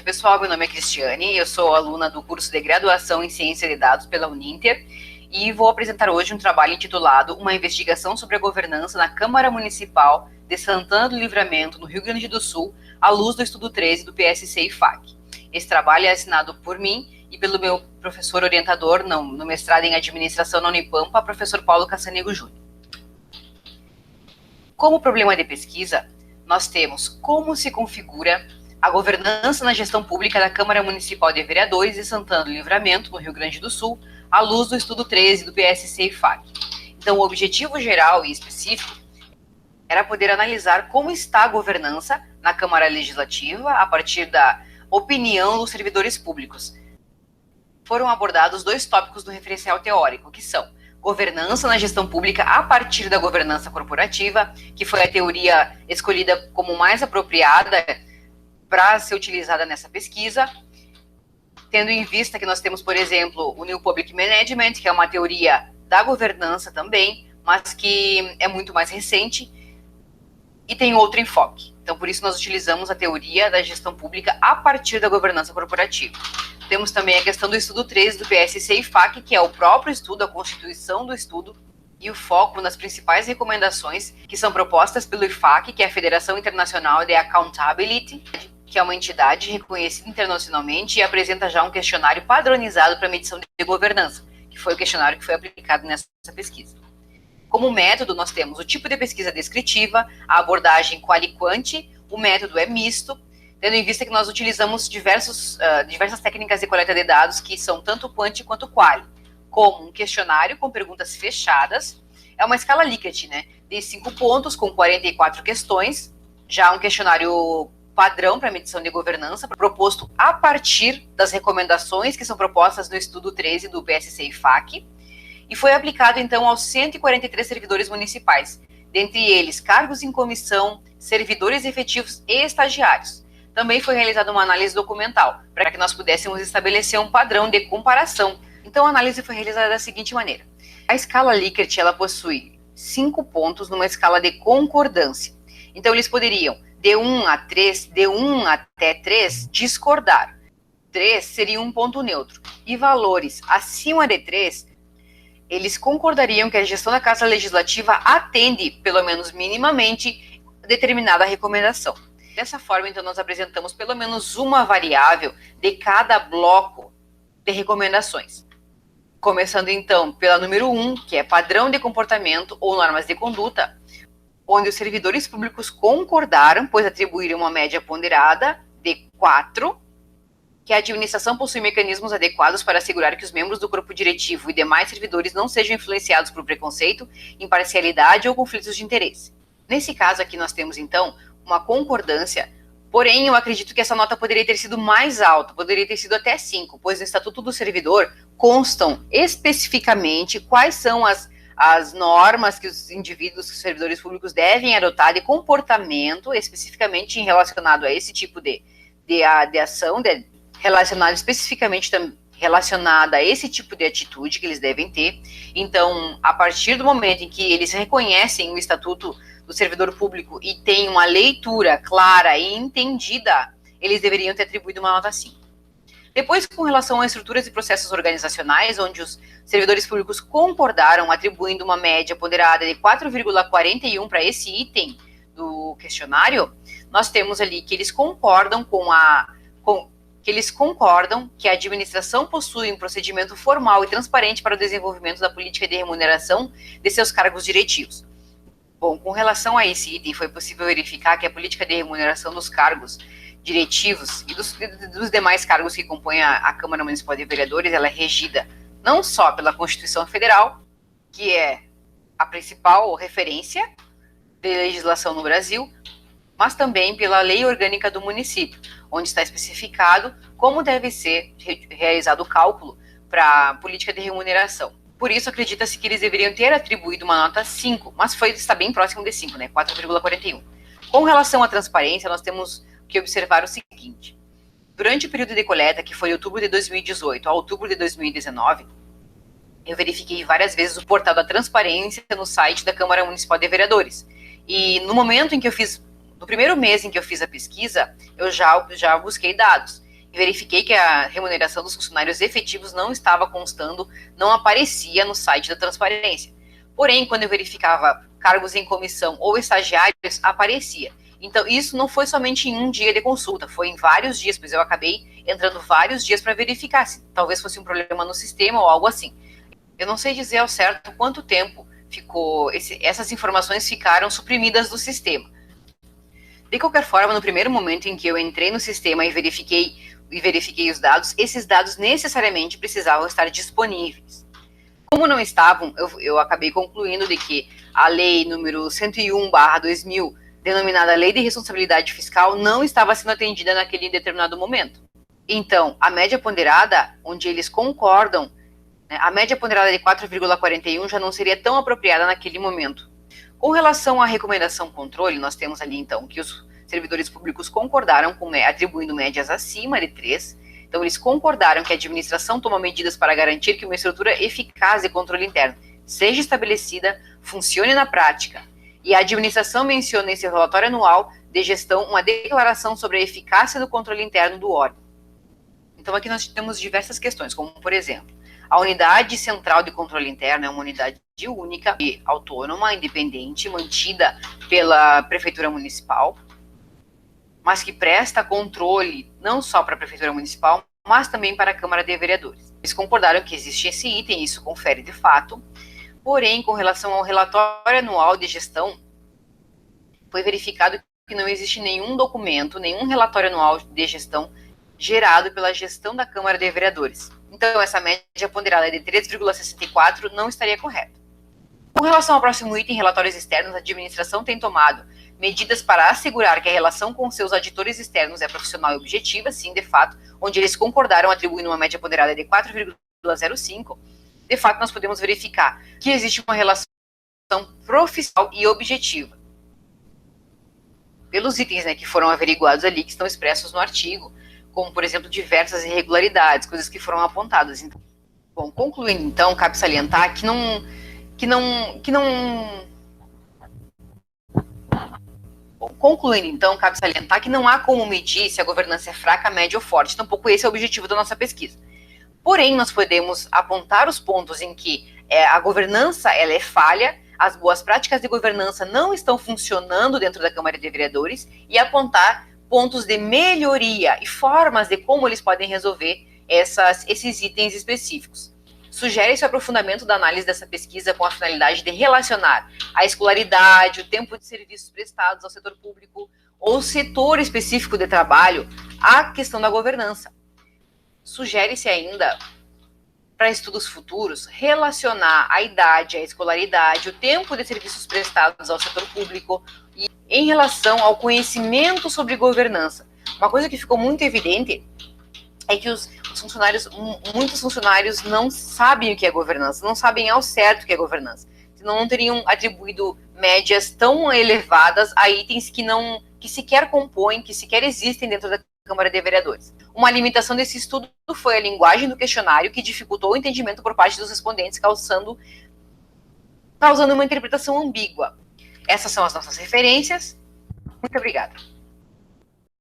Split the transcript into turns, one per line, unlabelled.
Pessoal, meu nome é Cristiane, eu sou aluna do curso de graduação em Ciência de Dados pela Uninter e vou apresentar hoje um trabalho intitulado Uma investigação sobre a governança na Câmara Municipal de Santana do Livramento, no Rio Grande do Sul, à luz do estudo 13 do PSC IFAC. Esse trabalho é assinado por mim e pelo meu professor orientador no mestrado em Administração na Unipampa, professor Paulo Caçanigo Júnior. Como problema de pesquisa, nós temos como se configura a governança na gestão pública da Câmara Municipal de Vereadores de Santana do Livramento, no Rio Grande do Sul, à luz do estudo 13 do PSC IFAC. Então, o objetivo geral e específico era poder analisar como está a governança na Câmara Legislativa a partir da opinião dos servidores públicos. Foram abordados 2 tópicos do referencial teórico, que são governança na gestão pública a partir da governança corporativa, que foi a teoria escolhida como mais apropriada para ser utilizada nessa pesquisa, tendo em vista que nós temos, por exemplo, o New Public Management, que é uma teoria da governança também, mas que é muito mais recente e tem outro enfoque. Então, por isso, nós utilizamos a teoria da gestão pública a partir da governança corporativa. Temos também a questão do estudo 13 do PSC IFAC, que é o próprio estudo, a constituição do estudo, e o foco nas principais recomendações que são propostas pelo IFAC, que é a Federação Internacional de Accountability, que é uma entidade reconhecida internacionalmente e apresenta já um questionário padronizado para medição de governança, que foi o questionário que foi aplicado nessa pesquisa. Como método, nós temos o tipo de pesquisa descritiva, a abordagem quali-quanti, o método é misto, tendo em vista que nós utilizamos diversas técnicas de coleta de dados que são tanto quanti quanto quali, como um questionário com perguntas fechadas, é uma escala Likert, né, de 5 pontos com 44 questões, já um questionário padrão para medição de governança, proposto a partir das recomendações que são propostas no estudo 13 do PSC IFAC, e foi aplicado, então, aos 143 servidores municipais, dentre eles cargos em comissão, servidores efetivos e estagiários. Também foi realizada uma análise documental, para que nós pudéssemos estabelecer um padrão de comparação. Então, a análise foi realizada da seguinte maneira. A escala Likert, ela possui 5 pontos numa escala de concordância. Então, eles poderiam, de 1 a 3, de 1 até 3, discordar. 3 seria um ponto neutro. E valores acima de 3, eles concordariam que a gestão da Casa Legislativa atende, pelo menos minimamente, determinada recomendação. Dessa forma, então, nós apresentamos pelo menos uma variável de cada bloco de recomendações. Começando, então, pela número 1, que é padrão de comportamento ou normas de conduta, onde os servidores públicos concordaram, pois atribuíram uma média ponderada de 4, que a administração possui mecanismos adequados para assegurar que os membros do corpo diretivo e demais servidores não sejam influenciados por preconceito, imparcialidade ou conflitos de interesse. Nesse caso aqui nós temos, então, uma concordância, porém eu acredito que essa nota poderia ter sido mais alta, poderia ter sido até 5, pois no Estatuto do Servidor constam especificamente quais são as normas que os indivíduos, os servidores públicos devem adotar de comportamento, especificamente relacionado a esse tipo de ação, relacionada especificamente relacionada a esse tipo de atitude que eles devem ter. Então, a partir do momento em que eles reconhecem o Estatuto do Servidor Público e têm uma leitura clara e entendida, eles deveriam ter atribuído uma nota 5. Depois, com relação a estruturas e processos organizacionais, onde os servidores públicos concordaram, atribuindo uma média ponderada de 4,41 para esse item do questionário, nós temos ali que eles concordam que a administração possui um procedimento formal e transparente para o desenvolvimento da política de remuneração de seus cargos diretivos. Bom, com relação a esse item, foi possível verificar que a política de remuneração dos cargos diretivos e dos demais cargos que compõem a Câmara Municipal de Vereadores, ela é regida não só pela Constituição Federal, que é a principal referência de legislação no Brasil, mas também pela Lei Orgânica do Município, onde está especificado como deve ser realizado o cálculo para a política de remuneração. Por isso, acredita-se que eles deveriam ter atribuído uma nota 5, mas está bem próximo de 5, né? 4,41. Com relação à transparência, nós temos que observar o seguinte. Durante o período de coleta, que foi outubro de 2018 a outubro de 2019, eu verifiquei várias vezes o portal da transparência no site da Câmara Municipal de Vereadores. E no momento em que eu fiz, no primeiro mês em que eu fiz a pesquisa, eu já busquei dados. verifiquei que a remuneração dos funcionários efetivos não estava constando, não aparecia no site da transparência. Porém, quando eu verificava cargos em comissão ou estagiários, aparecia. Então, isso não foi somente em um dia de consulta, foi em vários dias, pois eu acabei entrando vários dias para verificar se talvez fosse um problema no sistema ou algo assim. Eu não sei dizer ao certo quanto tempo essas informações ficaram suprimidas do sistema. De qualquer forma, no primeiro momento em que eu entrei no sistema e verifiquei os dados, esses dados necessariamente precisavam estar disponíveis. Como não estavam, eu acabei concluindo de que a lei número 101/2000, denominada Lei de Responsabilidade Fiscal, não estava sendo atendida naquele determinado momento. Então, a média ponderada, onde eles concordam, a média ponderada de 4,41 já não seria tão apropriada naquele momento. Com relação à recomendação controle, nós temos ali, então, que os servidores públicos concordaram com atribuindo médias acima de 3. Então, eles concordaram que a administração toma medidas para garantir que uma estrutura eficaz de controle interno seja estabelecida, funcione na prática. E a administração menciona em seu relatório anual de gestão uma declaração sobre a eficácia do controle interno do órgão. Então, aqui nós temos diversas questões, como, por exemplo, a unidade central de controle interno é uma unidade única e autônoma, independente, mantida pela Prefeitura Municipal, mas que presta controle não só para a Prefeitura Municipal, mas também para a Câmara de Vereadores. Eles concordaram que existe esse item, isso confere de fato, porém, com relação ao relatório anual de gestão, foi verificado que não existe nenhum documento, nenhum relatório anual de gestão gerado pela gestão da Câmara de Vereadores. Então, essa média ponderada de 3,64 não estaria correta. Com relação ao próximo item, relatórios externos, a administração tem tomado medidas para assegurar que a relação com seus auditores externos é profissional e objetiva, sim, de fato, onde eles concordaram atribuindo uma média ponderada de 4,05, de fato, nós podemos verificar que existe uma relação profissional e objetiva. Pelos itens, né, que foram averiguados ali, que estão expressos no artigo, como, por exemplo, diversas irregularidades, coisas que foram apontadas. Então, bom, concluindo, então, cabe salientar que não há como medir se a governança é fraca, média ou forte, tampouco esse é o objetivo da nossa pesquisa. Porém, nós podemos apontar os pontos em que a governança ela é falha, as boas práticas de governança não estão funcionando dentro da Câmara de Vereadores e apontar pontos de melhoria e formas de como eles podem resolver esses itens específicos. Sugere-se o aprofundamento da análise dessa pesquisa com a finalidade de relacionar a escolaridade, o tempo de serviços prestados ao setor público ou setor específico de trabalho à questão da governança. Sugere-se ainda, para estudos futuros, relacionar a idade, a escolaridade, o tempo de serviços prestados ao setor público e em relação ao conhecimento sobre governança. Uma coisa que ficou muito evidente é que muitos funcionários não sabem o que é governança, não sabem ao certo o que é governança. Senão não teriam atribuído médias tão elevadas a itens que sequer compõem, que sequer existem dentro da Câmara de Vereadores. Uma limitação desse estudo foi a linguagem do questionário, que dificultou o entendimento por parte dos respondentes, causando uma interpretação ambígua. Essas são as nossas referências. Muito obrigada.